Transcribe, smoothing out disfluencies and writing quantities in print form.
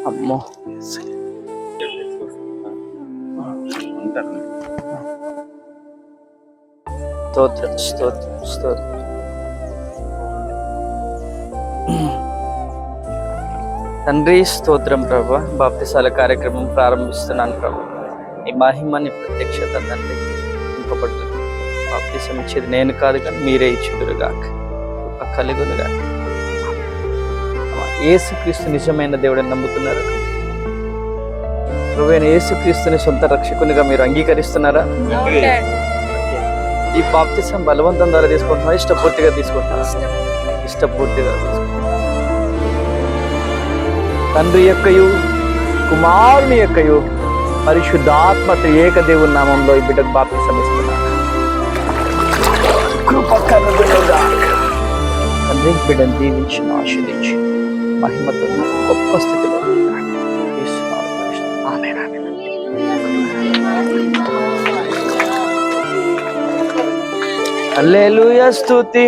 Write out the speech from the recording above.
అమ్మో. స్తోత్రం స్తోత్రం స్తోత్రం. తండ్రి స్తోత్రం ప్రభా. బాప్తిసాల కార్యక్రమం ప్రారంభిస్తున్నాను ప్రభా. నీ మహిమని ప్రత్యక్షత తండ్రి ఇంకొకటి బాప్తిసం ఇచ్చేది నేను కాదు కానీ మీరే ఇచ్చుదురుగాక, కలుగునుగా. యేసుక్రీస్తు నిజమైన దేవుడని నమ్ముతున్నారా? ప్రభువైన యేసుక్రీస్తుని సొంత రక్షకునిగా మీరు అంగీకరిస్తున్నారా? ఈ బాప్తిసం బలవంతం ద్వారా తీసుకుంటున్నారా? ఇష్టపూర్తిగా తీసుకుంటున్నారా? ఇష్టపూర్తిగా తీసుకుంటున్నారా? తండ్రి యొక్కయు కుమారుని యొక్కయు పరిశుద్ధాత్మత ఏకదేవుని నామంలో ఈ బిడ్డకు బాప్తిసం ఇస్తున్నారు. తండ్రి బిడ్డను దీవించి ఆశీర్వదించి మహిమతో గొప్ప స్థితిలో హల్లెలూయా స్తుతి.